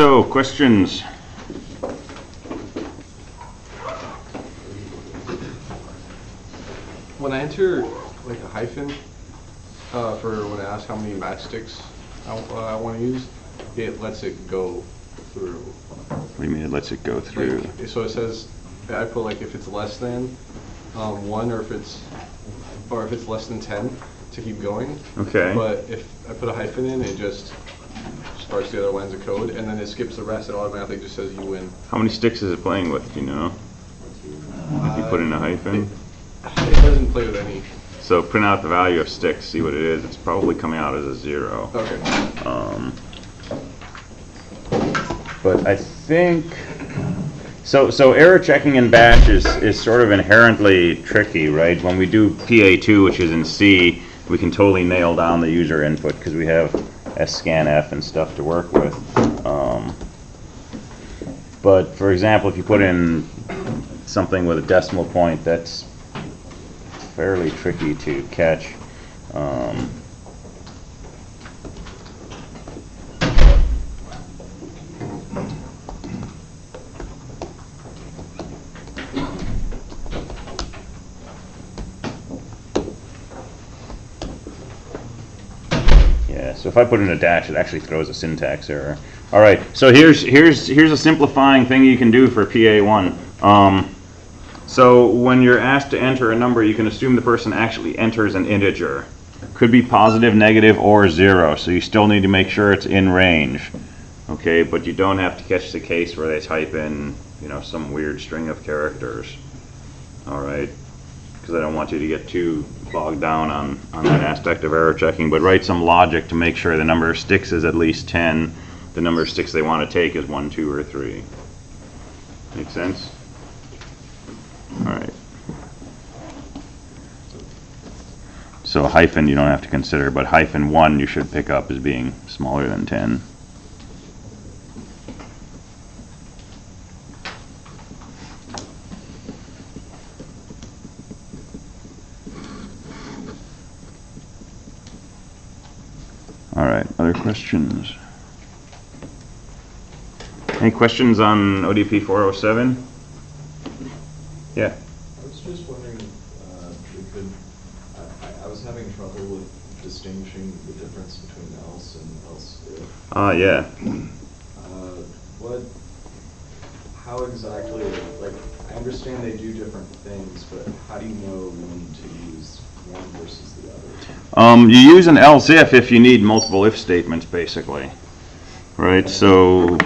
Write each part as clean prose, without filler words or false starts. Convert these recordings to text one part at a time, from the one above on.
So, questions? When I enter like a hyphen for when I ask how many matchsticks I want to use, it lets it go through. What do you mean it lets it go through? Like, so it says I put like if it's less than 1 or if it's less than 10 to keep going. Okay. But if I put a hyphen in, it just starts the other lines of code, and then it skips the rest. It automatically just says you win. How many sticks is it playing with? Do you know? If you put in a hyphen. It doesn't play with any. So print out the value of sticks, see what it is. It's probably coming out as a 0. Okay. But I think so error checking in batch is sort of inherently tricky, right? When we do PA2, which is in C, we can totally nail down the user input because we have scanf and stuff to work with. But for example, if you put in something with a decimal point, that's fairly tricky to catch. Yeah, so if I put in a dash, it actually throws a syntax error. All right, so here's a simplifying thing you can do for PA1. So when you're asked to enter a number, you can assume the person actually enters an integer. Could be positive, negative, or 0. So you still need to make sure it's in range. Okay, but you don't have to catch the case where they type in, some weird string of characters. All right, because I don't want you to get too bogged down on that aspect of error checking. But write some logic to make sure the number of sticks is at least 10. The number of sticks they want to take is 1, 2, or 3. Make sense? All right. So hyphen you don't have to consider, but hyphen 1 you should pick up as being smaller than 10. All right, other questions? Any questions on ODP 407? Yeah. I was just wondering if we could, I was having trouble with distinguishing the difference between else and else if. Yeah. How exactly, like, I understand they do different things, but how do you know when to use one versus the other? You use an else if you need multiple if statements, basically. Right, so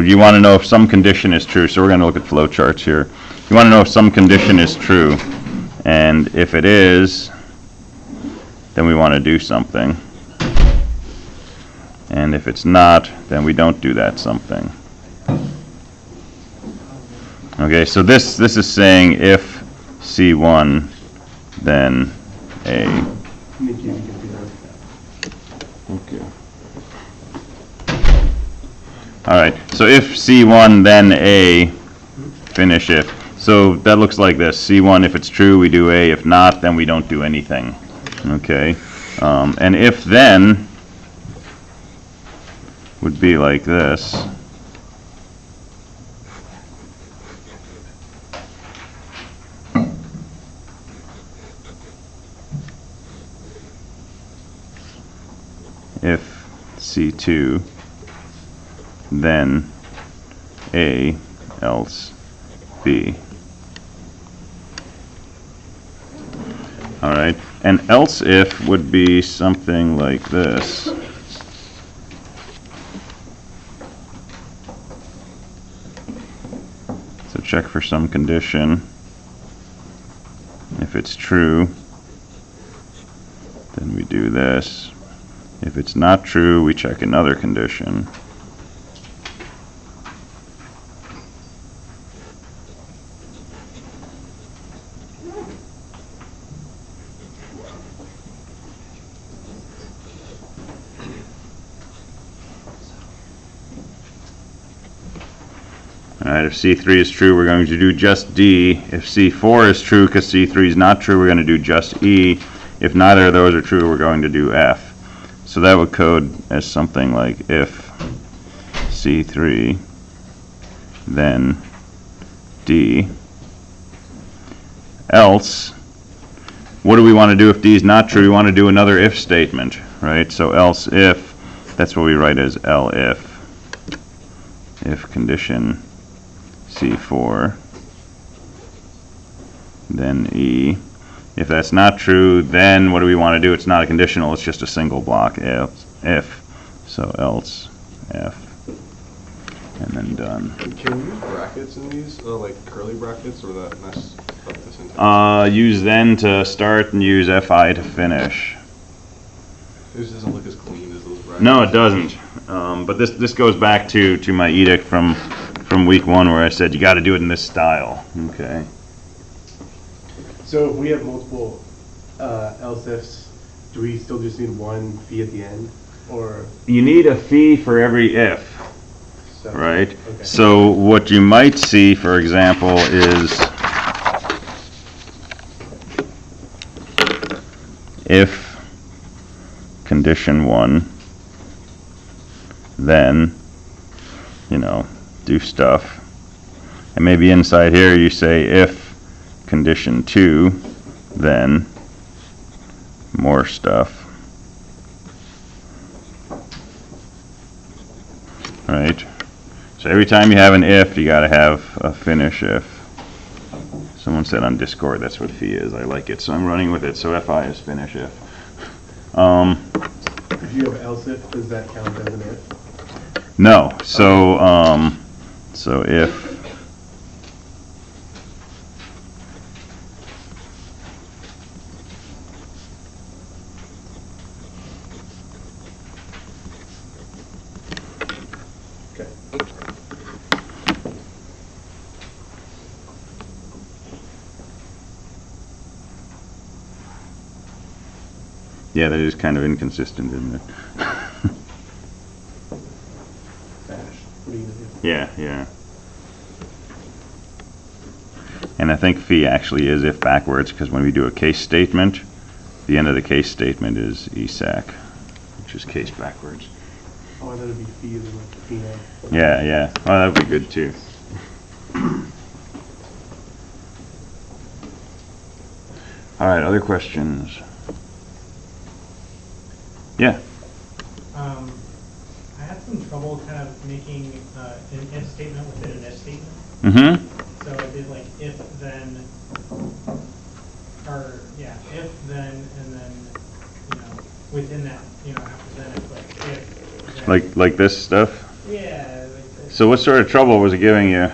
you want to know if some condition is true. So we're going to look at flowcharts here. You want to know if some condition is true. And if it is, then we want to do something. And if it's not, then we don't do that something. Okay, so this is saying if C1, then A. Okay. All right, so if C1, then A, finish if. So that looks like this. C1, if it's true, we do A. If not, then we don't do anything. Okay, and if then would be like this. If C2, then A, else B. All right, and else if would be something like this. So check for some condition. If it's true, then we do this. If it's not true, we check another condition. All right, if C3 is true, we're going to do just D. If C4 is true, because C3 is not true, we're going to do just E. If neither of those are true, we're going to do F. So that would code as something like if C3, then D, else, what do we want to do if D is not true? We want to do another if statement, right? So else if, that's what we write as L if condition C4, then E. If that's not true, then what do we want to do? It's not a conditional, it's just a single block, else, if. So else F, and then done. Can we use brackets in these, like curly brackets, or that mess up the syntax? Use then to start and use FI to finish. This doesn't look as clean as those brackets. No, it doesn't. But this goes back to my edict from week 1 where I said you got to do it in this style. Okay. So if we have multiple else ifs, do we still just need one fee at the end, or You need a fee for every if, so? right? Okay. So what you might see, for example, is if condition 1, then, do stuff. And maybe inside here you say if condition 2, then more stuff. Right? So every time you have an if, you got to have a finish if. Someone said on Discord that's what fee is. I like it, so I'm running with it. So FI is finish if. If you have else if, does that count as an if? No. So if Okay. yeah, that is kind of inconsistent, isn't it? Bash. What are you gonna do? Yeah. And I think fee actually is if backwards, because when we do a case statement, the end of the case statement is ESAC, which is case backwards. Oh, I thought it'd be fee as in like fee now. Yeah. Well, that would be good too. All right, other questions? Yeah. I had some trouble kind of making an if statement within an if statement. Mm-hmm. So I did like if then, if then, and then, within that, after then it's like if. Then. Like this stuff? Yeah. Like this. So what sort of trouble was it giving you? It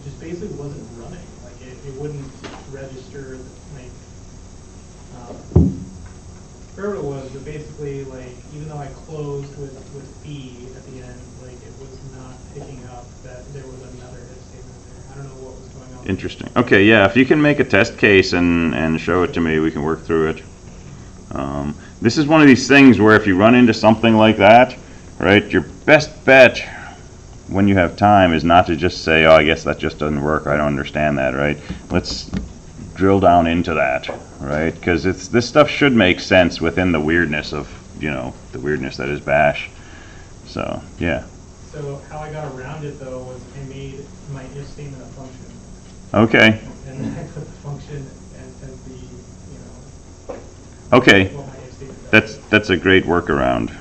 just basically wasn't running. Like it wouldn't register like. Whatever it was, but basically, like, even though I closed with fee at the end, like, it was not picking up that there was another if statement there. I don't know what was going on. Interesting. Okay, yeah, if you can make a test case and show it to me, we can work through it. This is one of these things where if you run into something like that, right, your best bet when you have time is not to just say, oh, I guess that just doesn't work, I don't understand that, right? Let's drill down into that, right? Because this stuff should make sense within the weirdness of, the weirdness that is Bash. So, yeah. So how I got around it, though, was I made my if statement a function. Okay. And then I put the function as the, Okay. what my if statement does. That's a great workaround.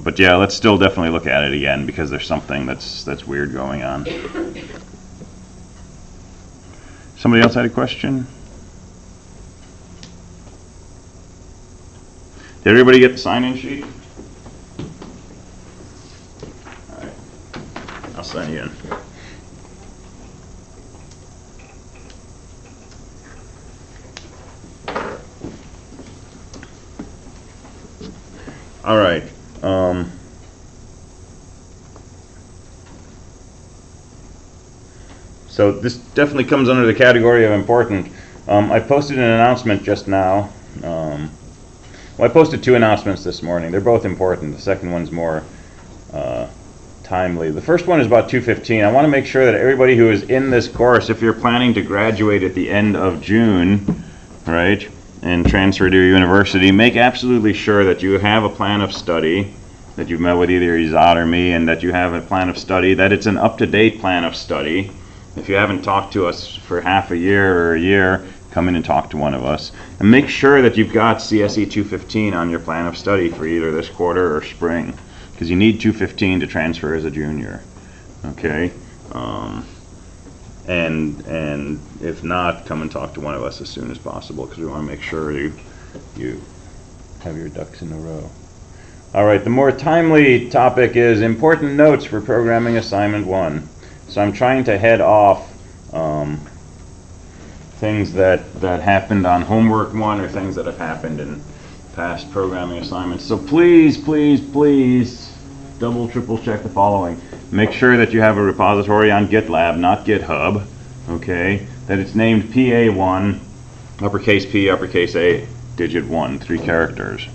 But yeah, let's still definitely look at it again because there's something that's weird going on. Somebody else had a question? Did everybody get the sign-in sheet? All right. I'll sign you in. All right. So this definitely comes under the category of important. I posted an announcement just now. Well, I posted 2 announcements this morning. They're both important. The second one's more timely. The first one is about 215. I want to make sure that everybody who is in this course, if you're planning to graduate at the end of June, right, and transfer to your university, make absolutely sure that you have a plan of study, that you've met with either Izad or me, and that you have a plan of study, that it's an up-to-date plan of study. If you haven't talked to us for half a year or a year, come in and talk to one of us. And make sure that you've got CSE 215 on your plan of study for either this quarter or spring, because you need 215 to transfer as a junior. Okay? And if not, come and talk to one of us as soon as possible, because we want to make sure you have your ducks in a row. All right, the more timely topic is important notes for programming assignment 1. So I'm trying to head off things that happened on homework 1 or things that have happened in past programming assignments. So please, please, please double, triple check the following. Make sure that you have a repository on GitLab, not GitHub, okay? That it's named PA1, uppercase P, uppercase A, digit 1, 3 characters,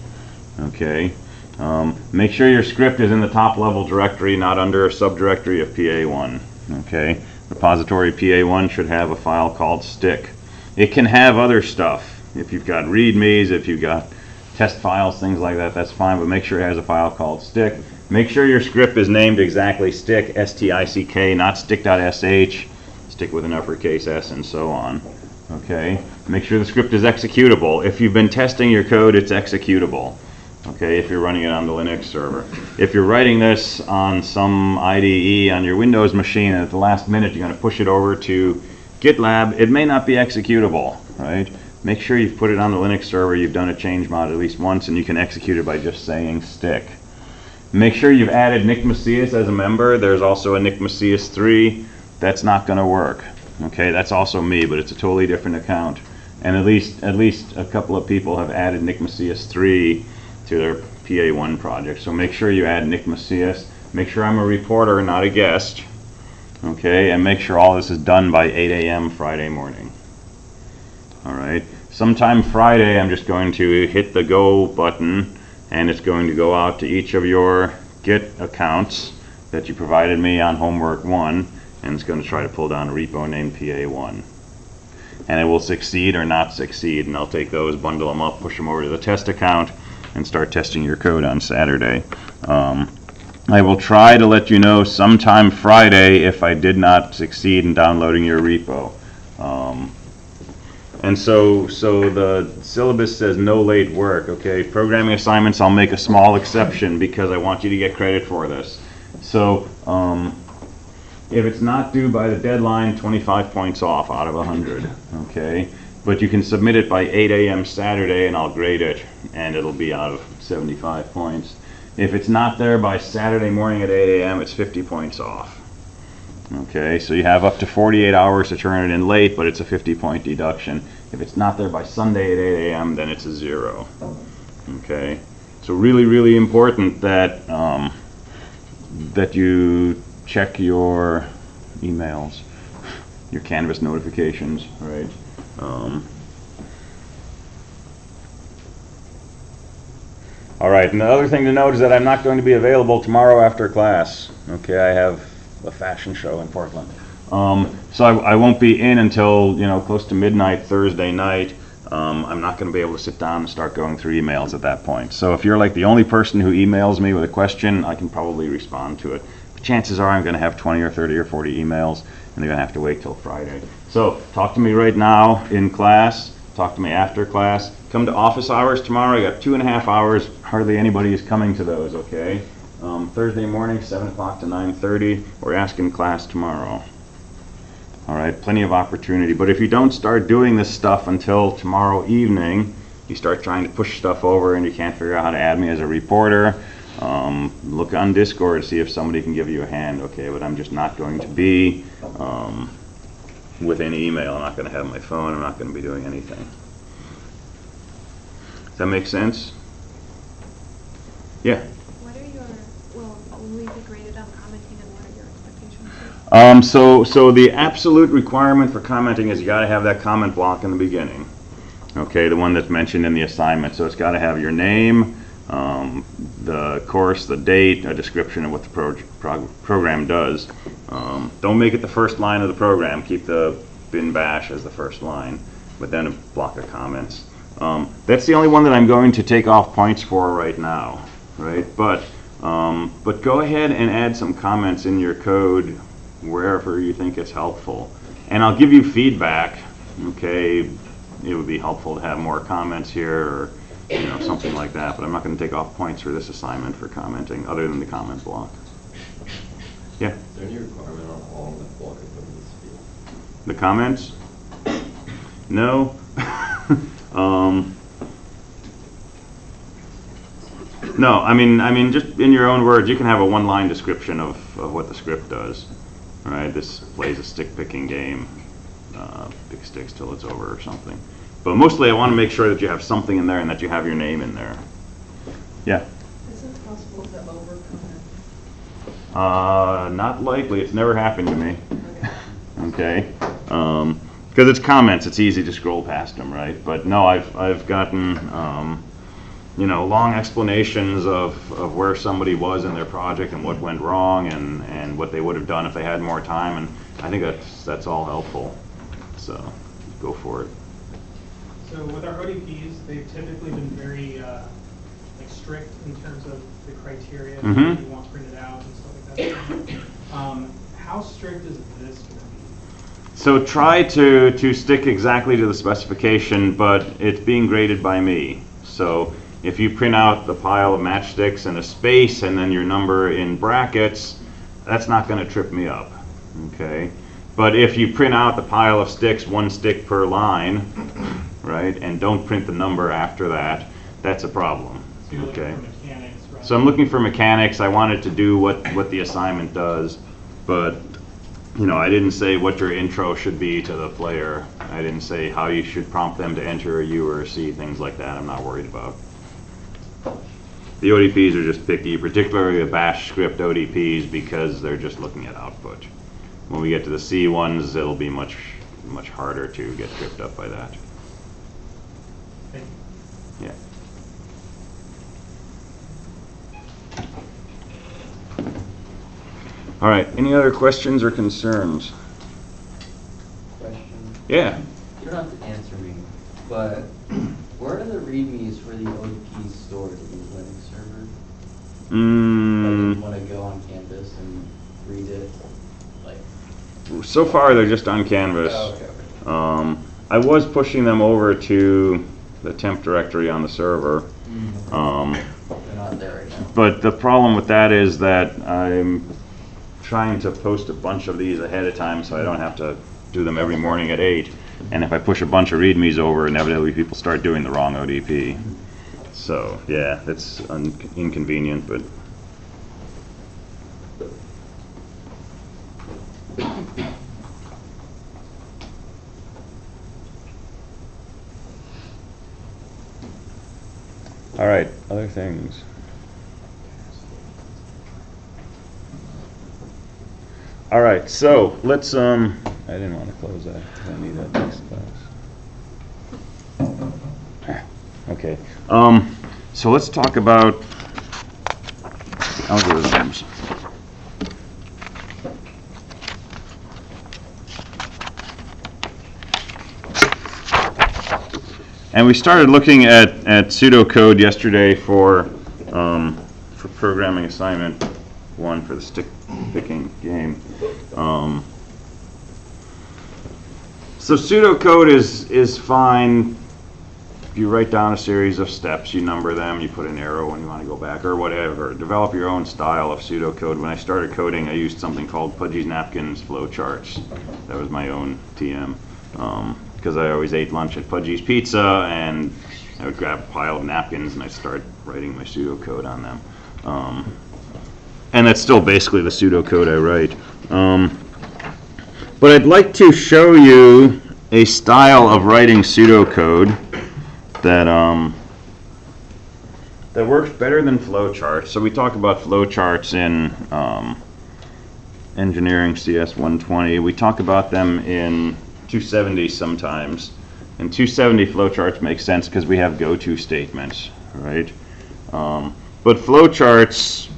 okay? Make sure your script is in the top level directory, not under a subdirectory of PA1, okay? Repository PA1 should have a file called stick. It can have other stuff. If you've got readmes, if you've got test files, things like that, that's fine, but make sure it has a file called stick. Make sure your script is named exactly stick, S-T-I-C-K, not stick.sh, stick with an uppercase S and so on, okay? Make sure the script is executable. If you've been testing your code, it's executable. Okay, if you're running it on the Linux server. If you're writing this on some IDE on your Windows machine and at the last minute you're going to push it over to GitLab, it may not be executable, right? Make sure you've put it on the Linux server, you've done a change mod at least once, and you can execute it by just saying stick. Make sure you've added Nick Macias as a member. There's also a Nick Macias 3. That's not going to work. Okay, that's also me, but it's a totally different account. And at least a couple of people have added Nick Macias 3 to their PA1 project. So make sure you add Nick Macias. Make sure I'm a reporter, not a guest. Okay, and make sure all this is done by 8 a.m. Friday morning. All right, sometime Friday I'm just going to hit the go button, and it's going to go out to each of your Git accounts that you provided me on homework 1, and it's going to try to pull down a repo named PA1. And it will succeed or not succeed, and I'll take those, bundle them up, push them over to the test account, and start testing your code on Saturday. I will try to let you know sometime Friday if I did not succeed in downloading your repo. And so the syllabus says no late work, okay? Programming assignments, I'll make a small exception because I want you to get credit for this. So if it's not due by the deadline, 25 points off out of 100, okay? But you can submit it by 8 a.m. Saturday and I'll grade it, and it'll be out of 75 points. If it's not there by Saturday morning at 8 a.m., it's 50 points off. Okay, so you have up to 48 hours to turn it in late, but it's a 50-point deduction. If it's not there by Sunday at 8 a.m., then it's a 0. Okay, so really, really important that that you check your emails, your Canvas notifications, right? All right, and the other thing to note is that I'm not going to be available tomorrow after class. Okay, I have a fashion show in Portland. So I won't be in until, close to midnight Thursday night. I'm not going to be able to sit down and start going through emails at that point. So if you're like the only person who emails me with a question, I can probably respond to it. But chances are I'm going to have 20 or 30 or 40 emails, and they're going to have to wait till Friday. So talk to me right now in class. Talk to me after class. Come to office hours tomorrow. I got 2.5 hours. Hardly anybody is coming to those, okay? Thursday morning, 7 o'clock to 9:30. We're asking class tomorrow. All right, plenty of opportunity. But if you don't start doing this stuff until tomorrow evening, you start trying to push stuff over and you can't figure out how to add me as a reporter, look on Discord, see if somebody can give you a hand, okay? But I'm just not going to be with any email. I'm not going to have my phone. I'm not going to be doing anything. Does that make sense? Yeah? Will we be graded on commenting, and what are your expectations? So the absolute requirement for commenting is you got to have that comment block in the beginning. Okay, the one that's mentioned in the assignment. So it's got to have your name, the course, the date, a description of what the program does. Don't make it the first line of the program. Keep the bin bash as the first line, but then a block of comments. That's the only one that I'm going to take off points for right now, right? But go ahead and add some comments in your code wherever you think it's helpful. And I'll give you feedback, okay? It would be helpful to have more comments here, or something like that, but I'm not going to take off points for this assignment for commenting, other than the comment block. Yeah? Is there any requirement on all of that block I put in this field? The comments? No. No, I mean, just in your own words, you can have a one-line description of what the script does. Right? This plays a stick-picking game. Pick sticks till it's over or something. But mostly I want to make sure that you have something in there and that you have your name in there. Yeah? Is it possible to overcome Not likely. It's never happened to me. it? Okay? Because it's comments, it's easy to scroll past them, right? But no, I've gotten long explanations of where somebody was in their project and what went wrong and what they would have done if they had more time, and I think that's all helpful. So go for it. So with our ODPs, they've typically been very strict in terms of the criteria that you want printed out and stuff like that. How strict is this going to be? So try to stick exactly to the specification, but it's being graded by me. So if you print out the pile of matchsticks and a space and then your number in brackets, that's not going to trip me up. Okay? But if you print out the pile of sticks, 1 stick per line, right, and don't print the number after that, that's a problem. So you're looking Okay? for mechanics, right? So I'm looking for mechanics. I want it to do what the assignment does, but I didn't say what your intro should be to the player. I didn't say how you should prompt them to enter a U or a C, things like that. I'm not worried about. The ODPs are just picky, particularly the bash script ODPs, because they're just looking at output. When we get to the C ones, it'll be much harder to get tripped up by that. Thank you. Yeah. All right, any other questions or concerns? Question. Yeah. You don't have to answer me, but where are the readmes for the ODPs stored in the Linux server? Like, if you want to go on campus and read it, So far, they're just on Canvas. Oh, okay. I was pushing them over to the temp directory on the server. They're not there right now. But the problem with that is that I'm trying to post a bunch of these ahead of time so I don't have to do them every morning at 8. And if I push a bunch of readmes over, inevitably people start doing the wrong ODP. So, yeah, it's inconvenient, but... All right, other things. All right, so let's, I didn't want to close that, because I need that next class. Okay, so let's talk about algorithms. And we started looking at pseudocode yesterday for programming assignment 1 for the stick picking game. So pseudocode is fine. You write down a series of steps, you number them, you put an arrow when you want to go back or whatever. Develop your own style of pseudocode. When I started coding, I used something called Pudgy's Napkins flowcharts. That was my own TM. Because I always ate lunch at Pudgy's Pizza, and I would grab a pile of napkins and I'd start writing my pseudocode on them. And that's still basically the pseudocode I write. But I'd like to show you a style of writing pseudocode that works better than flowcharts. So we talk about flowcharts in Engineering CS 120. We talk about them in 270 sometimes. And 270 flowcharts make sense because we have go-to statements, right? But flowcharts,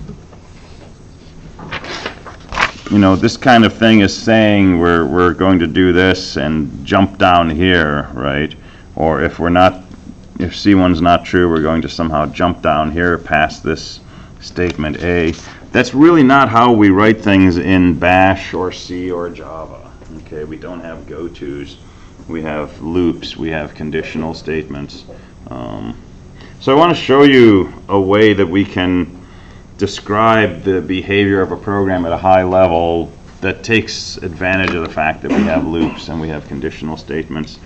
this kind of thing is saying we're going to do this and jump down here, right? Or if C1's not true, we're going to somehow jump down here past this statement A. That's really not how we write things in Bash or C or Java. Okay, we don't have go-tos. We have loops. We have conditional statements. So I want to show you a way that we can describe the behavior of a program at a high level that takes advantage of the fact that we have loops and we have conditional statements.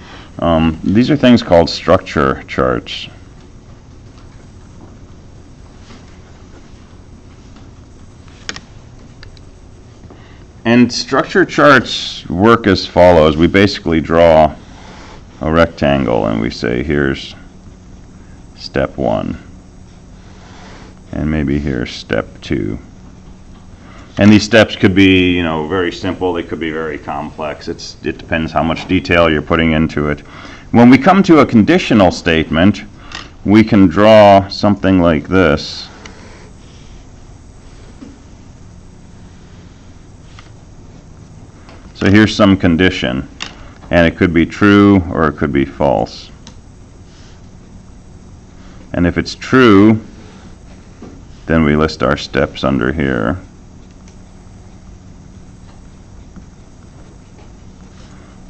These are things called structure charts. And structure charts work as follows. We basically draw a rectangle and we say here's step 1. And maybe here's step 2. And these steps could be, very simple. They could be very complex. It depends how much detail you're putting into it. When we come to a conditional statement, we can draw something like this. So here's some condition, and it could be true or it could be false. And if it's true, then we list our steps under here.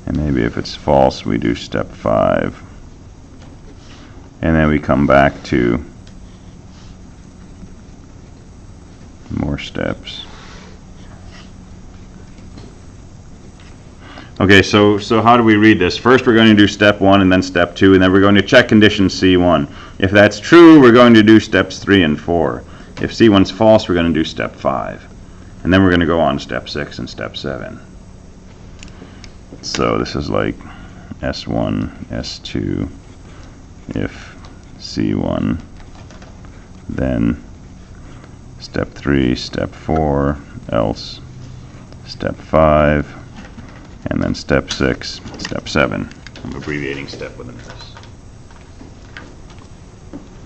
And maybe if it's false, we do step 5. And then we come back to more steps. Okay, so how do we read this? First we're going to do step 1 and then step 2, and then we're going to check condition C1. If that's true, we're going to do steps 3 and 4. If C1's false, we're going to do step 5. And then we're going to go on step 6 and step 7. So this is like S1, S2, if C1, then step 3, step 4, else step 5, and then step 6, step 7. I'm abbreviating step with an S.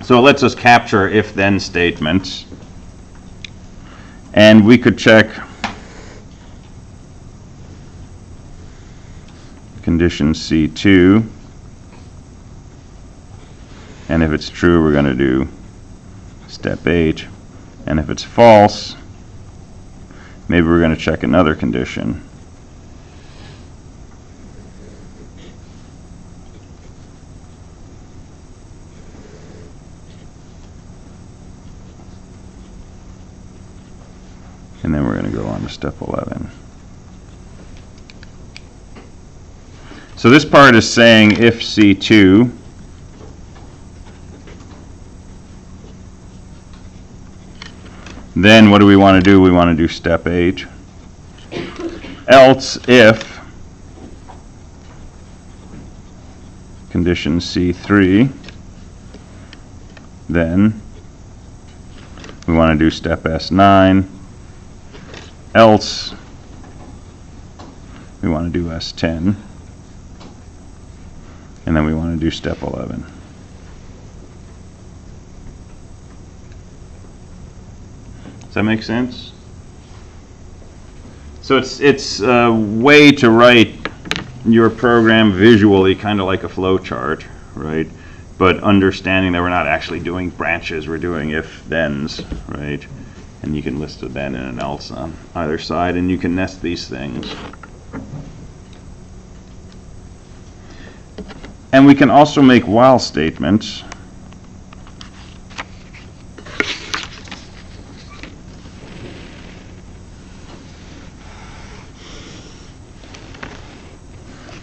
So it lets us capture if-then statements. And we could check condition C2. And if it's true, we're going to do step 8. And if it's false, maybe we're going to check another condition. And then we're going to go on to step 11. So this part is saying if C2, then what do we want to do? We want to do step 8. Else if condition C3, then we want to do step S9. Else we want to do S10, and then we want to do step 11. Does that make sense? So it's a way to write your program visually, kind of like a flow chart, right? But understanding that we're not actually doing branches, we're doing if-thens, right? And you can list a then and an else on either side, and you can nest these things. And we can also make while statements.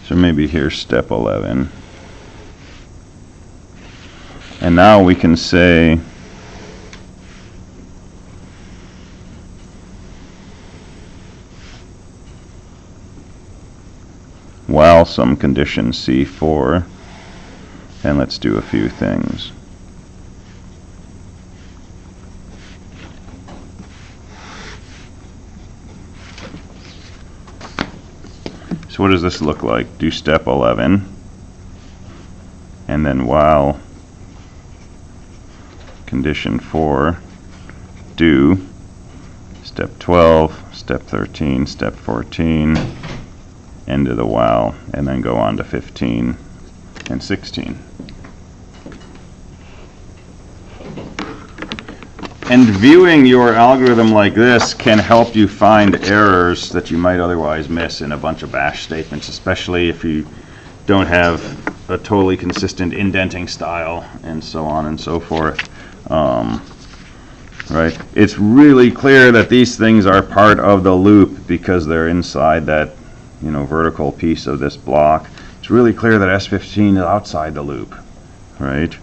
So maybe here's step 11. And now we can say while some condition C4, and let's do a few things. So what does this look like? Do step 11, and then while condition 4, do, step 12, step 13, step 14, end of the while, and then go on to 15 and 16. And viewing your algorithm like this can help you find errors that you might otherwise miss in a bunch of bash statements, especially if you don't have a totally consistent indenting style and so on and so forth. Right? It's really clear that these things are part of the loop because they're inside that, vertical piece of this block. It's really clear that S15 is outside the loop, right?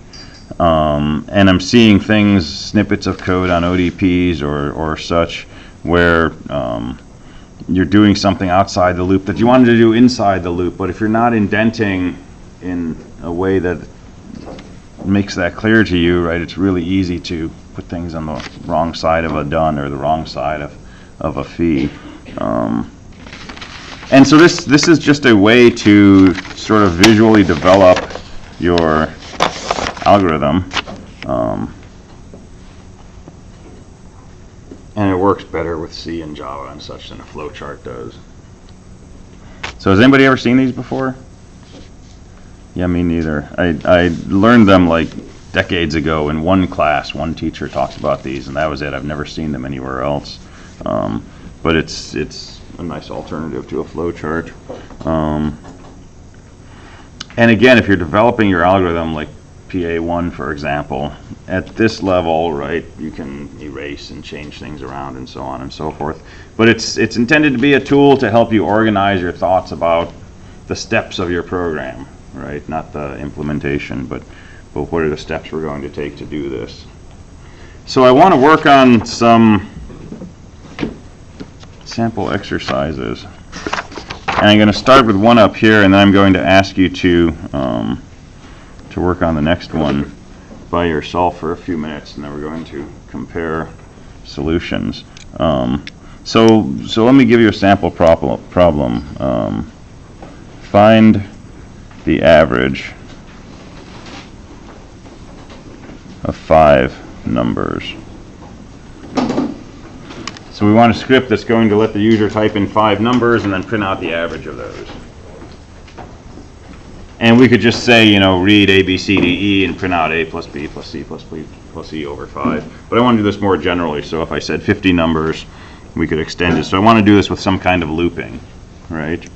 And I'm seeing things, snippets of code on ODPs or such, where you're doing something outside the loop that you wanted to do inside the loop. But if you're not indenting in a way that makes that clear to you, right, it's really easy to put things on the wrong side of a done or the wrong side of a fee. And so this is just a way to sort of visually develop your algorithm, and it works better with C and Java and such than a flowchart does. So has anybody ever seen these before? Yeah, me neither. I learned them like decades ago in one class. One teacher talked about these, and that was it. I've never seen them anywhere else. But it's a nice alternative to a flowchart. And again, if you're developing your algorithm, like PA1, for example, at this level, right, you can erase and change things around and so on and so forth. But it's intended to be a tool to help you organize your thoughts about the steps of your program, right? Not the implementation, but what are the steps we're going to take to do this. So I want to work on some sample exercises. And I'm going to start with one up here, and then I'm going to ask you to work on the next one by yourself for a few minutes, and then we're going to compare solutions. So let me give you a sample problem. Find the average of 5 numbers. So we want a script that's going to let the user type in 5 numbers and then print out the average of those. And we could just say, read A, B, C, D, E, and print out A plus B plus C plus B plus E over 5. But I want to do this more generally. So if I said 50 numbers, we could extend it. So I want to do this with some kind of looping, right?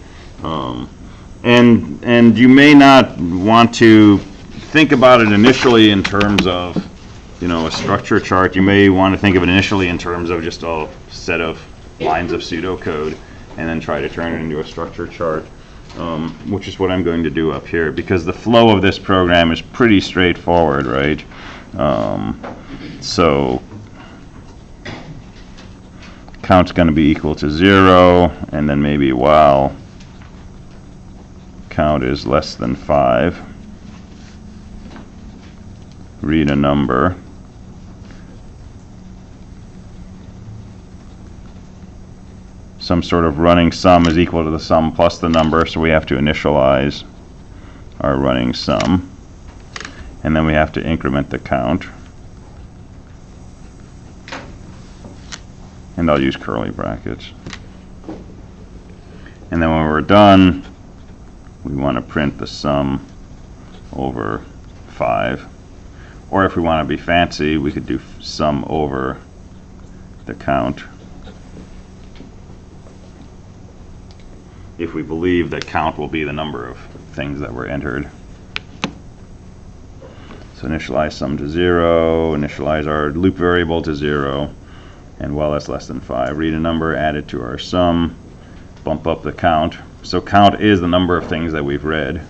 And you may not want to think about it initially in terms of, a structure chart. You may want to think of it initially in terms of just a set of lines of pseudocode and then try to turn it into a structure chart, which is what I'm going to do up here, because the flow of this program is pretty straightforward, right? So count's going to be equal to 0, and then maybe while count is less than 5, read a number. Some sort of running sum is equal to the sum plus the number, so we have to initialize our running sum. And then we have to increment the count. And I'll use curly brackets. And then when we're done, we want to print the sum over 5. Or if we want to be fancy, we could do sum over the count, if we believe that count will be the number of things that were entered. So initialize sum to 0, initialize our loop variable to 0, and while that's less than 5, read a number, add it to our sum, bump up the count. So count is the number of things that we've read.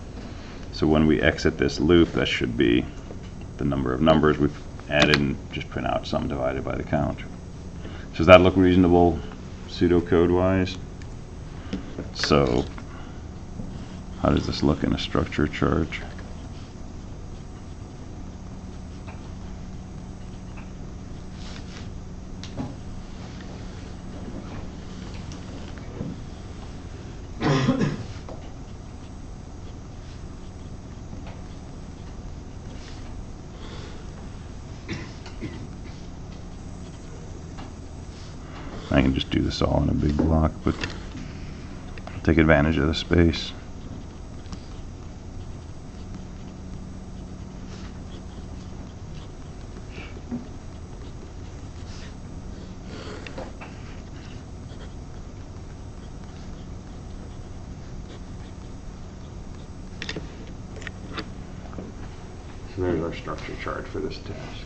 So when we exit this loop, that should be the number of numbers we've added, and just print out sum divided by the count. So does that look reasonable pseudocode-wise? So how does this look in a structure chart? I can just do this all in a big block, but I'll take advantage of the space. So there's our structure chart for this task.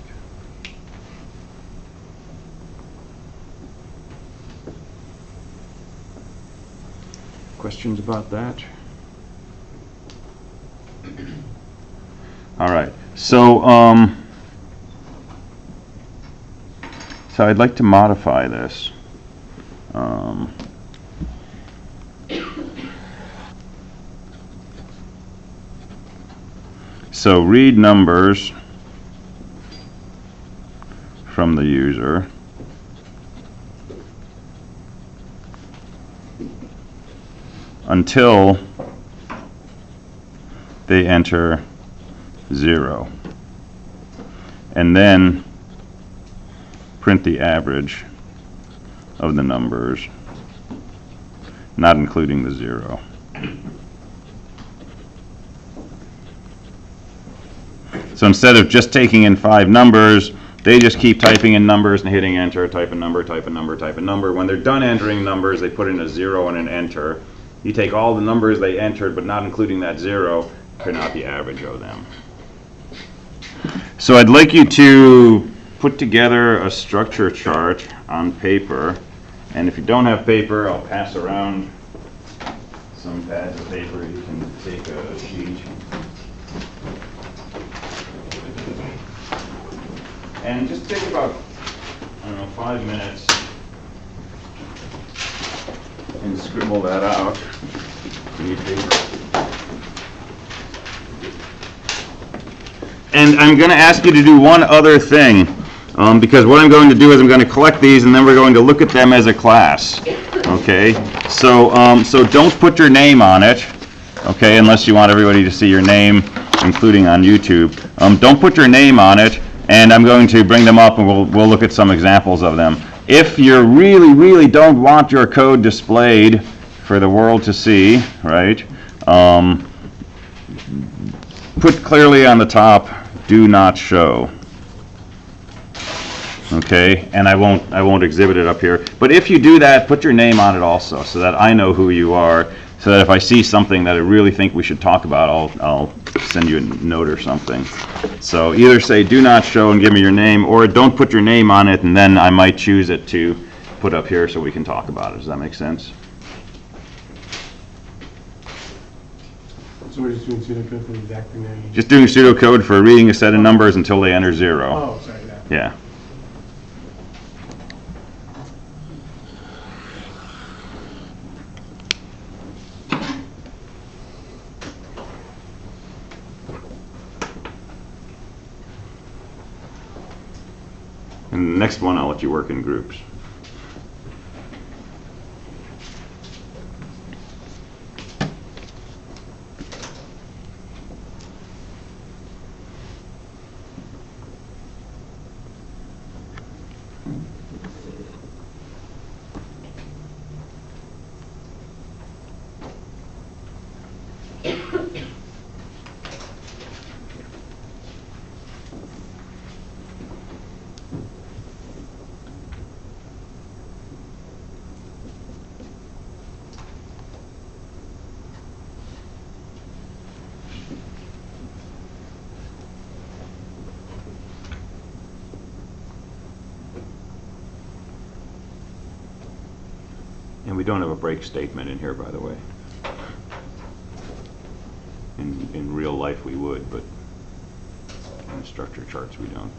Questions about that? All right, so I'd like to modify this. So read numbers from the user until they enter 0, and then print the average of the numbers, not including the 0. So instead of just taking in 5 numbers, they just keep typing in numbers and hitting enter, type a number, type a number, type a number. When they're done entering numbers, they put in a 0 and an enter. You take all the numbers they entered, but not including that 0, print out the average of them. So I'd like you to put together a structure chart on paper. And if you don't have paper, I'll pass around some pads of paper. You can take a sheet. And just take about, I don't know, 5 minutes and scribble that out. You need paper. And I'm going to ask you to do one other thing, because what I'm going to do is I'm going to collect these and then we're going to look at them as a class. Okay? So don't put your name on it, okay, unless you want everybody to see your name, including on YouTube. Don't put your name on it. And I'm going to bring them up and we'll look at some examples of them. If you really, really don't want your code displayed for the world to see, right, put clearly on the top, do not show. Okay, and I won't exhibit it up here. But if you do that, put your name on it also, so that I know who you are, so that if I see something that I really think we should talk about, I'll send you a note or something. So either say do not show and give me your name, or don't put your name on it, and then I might choose it to put up here so we can talk about it. Does that make sense? So we're just doing pseudocode for the exact thing that you Just doing pseudocode for reading a set of numbers until they enter 0. Oh, sorry, yeah. Yeah. And the next one, I'll let you work in groups. And we don't have a break statement in here, by the way. In real life we would, but in structure charts we don't.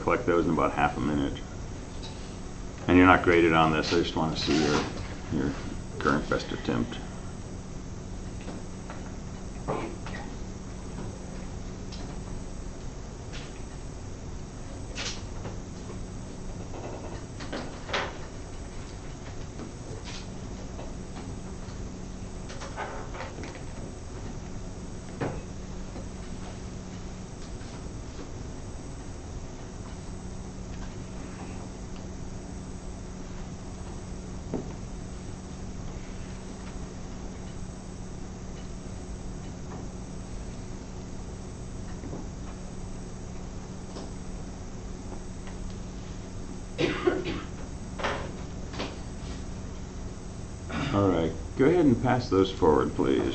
collect those in about half a minute. And you're not graded on this, I just want to see your current best attempt. All right, go ahead and pass those forward, please.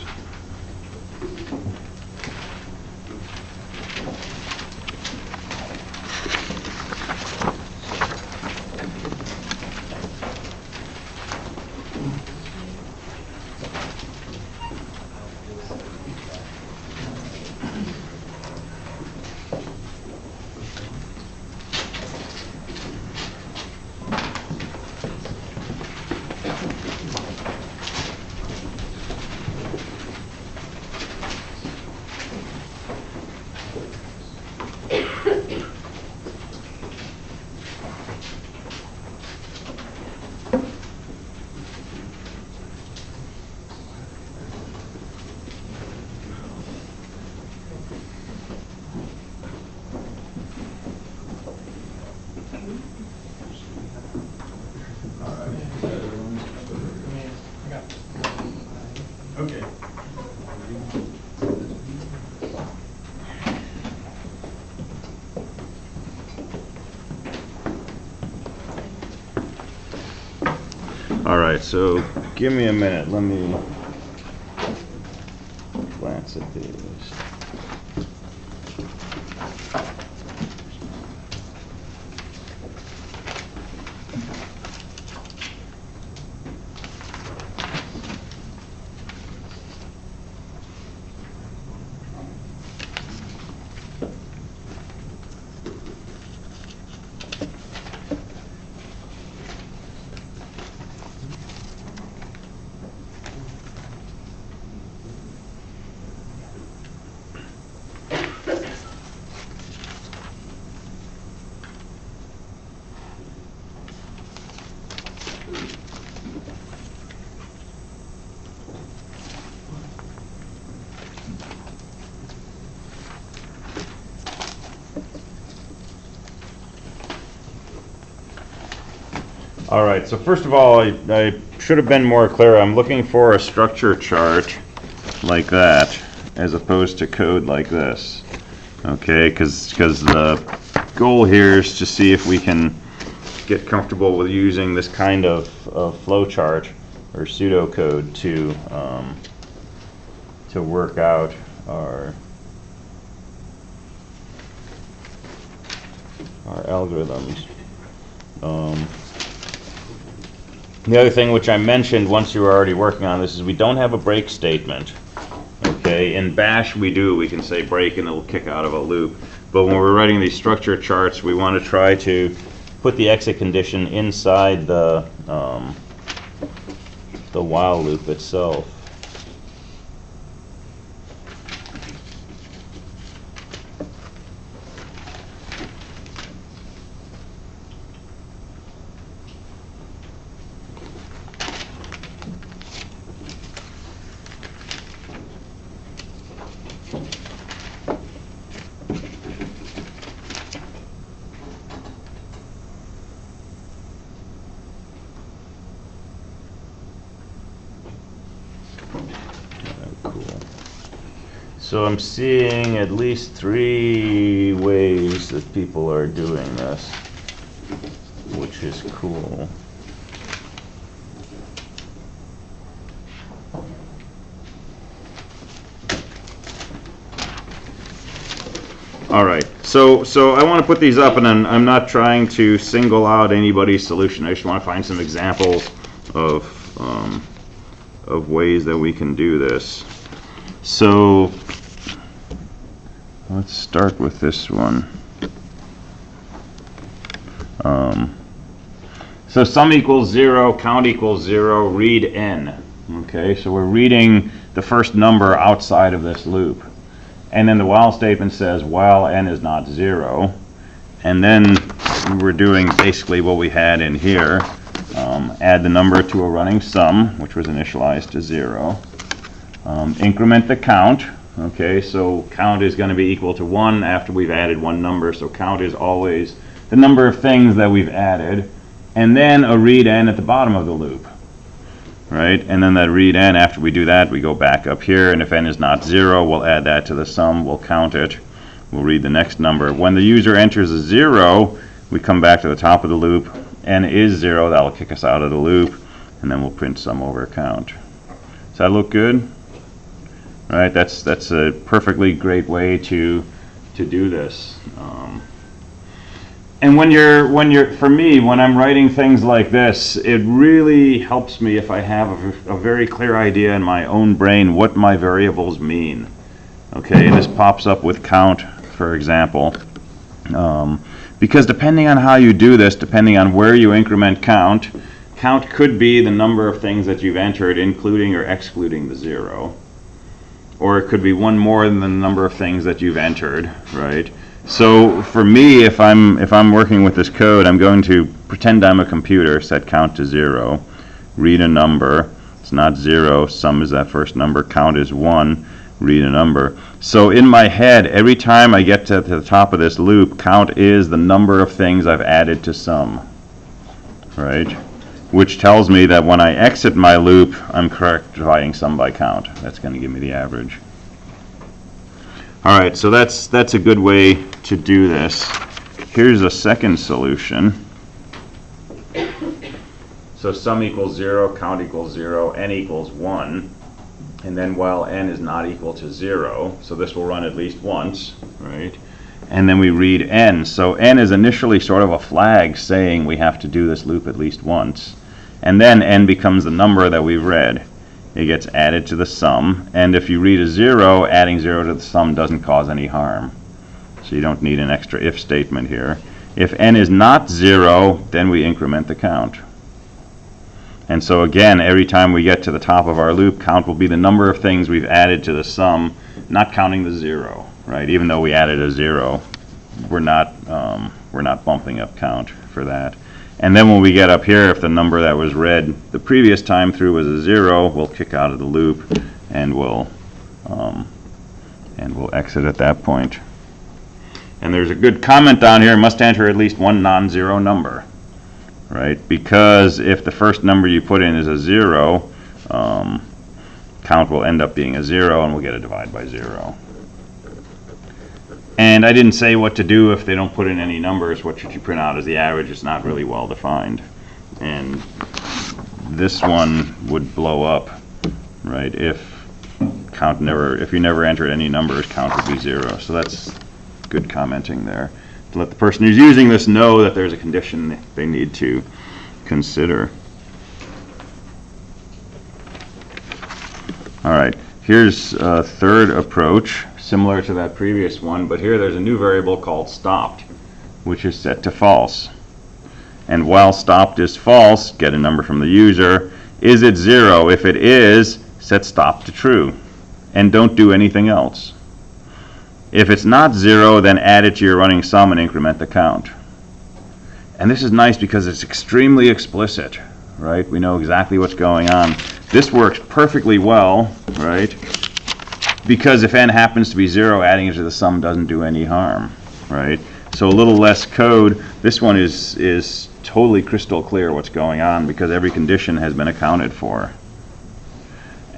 Okay. All right, so give me a minute. Let me glance at these. All right, so first of all, I should have been more clear. I'm looking for a structure chart like that, as opposed to code like this. Okay, because the goal here is to see if we can get comfortable with using this kind of flow chart or pseudocode to work out our algorithms. The other thing which I mentioned once you were already working on this is we don't have a break statement. Okay, in Bash we do. We can say break and it'll kick out of a loop. But when we're writing these structure charts, we want to try to put the exit condition inside the while loop itself. So I'm seeing at least 3 ways that people are doing this, which is cool. All right, so I want to put these up, and I'm not trying to single out anybody's solution. I just want to find some examples of ways that we can do this. So let's start with this one. So sum equals 0, count equals 0, read n. Okay, so we're reading the first number outside of this loop. And then the while statement says while n is not 0. And then we're doing basically what we had in here. Add the number to a running sum, which was initialized to 0. Increment the count. Okay, so count is going to be equal to 1 after we've added one number. So count is always the number of things that we've added. And then a read n at the bottom of the loop. Right? And then that read n, after we do that, we go back up here. And if n is not 0, we'll add that to the sum. We'll count it. We'll read the next number. When the user enters a 0, we come back to the top of the loop. N is 0. That'll kick us out of the loop. And then we'll print sum over count. Does that look good? Right? That's a perfectly great way to do this. And for me, when I'm writing things like this, it really helps me if I have a very clear idea in my own brain what my variables mean. Okay, this pops up with count, for example. Because depending on how you do this, depending on where you increment count, count could be the number of things that you've entered, including or excluding the 0. Or it could be one more than the number of things that you've entered, right? So for me, if I'm working with this code, I'm going to pretend I'm a computer, set count to 0, read a number. It's not 0, sum is that first number, count is 1, read a number. So in my head, every time I get to the top of this loop, count is the number of things I've added to sum, right? Which tells me that when I exit my loop, I'm correct dividing sum by count. That's going to give me the average. All right, so that's a good way to do this. Here's a second solution. So sum equals 0, count equals 0, n equals 1. And then while n is not equal to 0, so this will run at least once, right? And then we read n. So n is initially sort of a flag saying we have to do this loop at least once. And then n becomes the number that we've read. It gets added to the sum. And if you read a 0, adding 0 to the sum doesn't cause any harm. So you don't need an extra if statement here. If n is not 0, then we increment the count. And so again, every time we get to the top of our loop, count will be the number of things we've added to the sum, not counting the 0, right? Even though we added a 0, we're not bumping up count for that. And then when we get up here, if the number that was read the previous time through was a 0, we'll kick out of the loop and we'll exit at that point. And there's a good comment down here, must enter at least one non-zero number, right? Because if the first number you put in is a 0, count will end up being a 0 and we'll get a divide by 0. And I didn't say what to do if they don't put in any numbers. What should you print out as the average? It's not really well defined. And this one would blow up, right? If you never entered any numbers, count would be 0. So that's good commenting there. To let the person who's using this know that there's a condition they need to consider. All right, here's a third approach, similar to that previous one, but here there's a new variable called stopped, which is set to false. And while stopped is false, get a number from the user. Is it 0? If it is, set stop to true, and don't do anything else. If it's not 0, then add it to your running sum and increment the count. And this is nice because it's extremely explicit, right? We know exactly what's going on. This works perfectly well, right? Because if n happens to be 0, adding it to the sum doesn't do any harm, right? So a little less code. This one is totally crystal clear what's going on because every condition has been accounted for.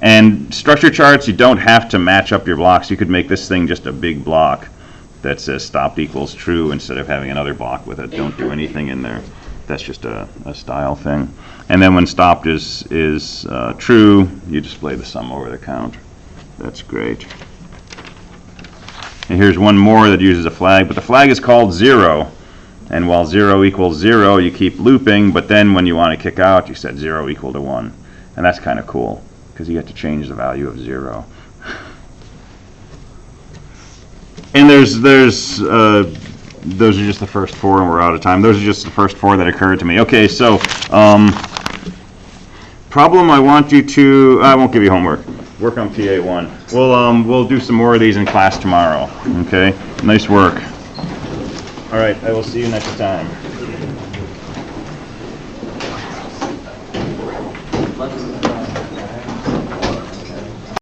And structure charts, you don't have to match up your blocks. You could make this thing just a big block that says stopped equals true instead of having another block with it. Don't do anything in there. That's just a style thing. And then when stopped is true, you display the sum over the count. That's great. And here's one more that uses a flag, but the flag is called 0. And while 0 equals 0, you keep looping, but then when you want to kick out, you set 0 equal to 1. And that's kind of cool, because you get to change the value of 0. And there's those are just the first four, and we're out of time. Those are just the first four that occurred to me. Okay, so, problem I want you to, I won't give you homework. Work on PA1. We'll do some more of these in class tomorrow, okay? Nice work. All right, I will see you next time.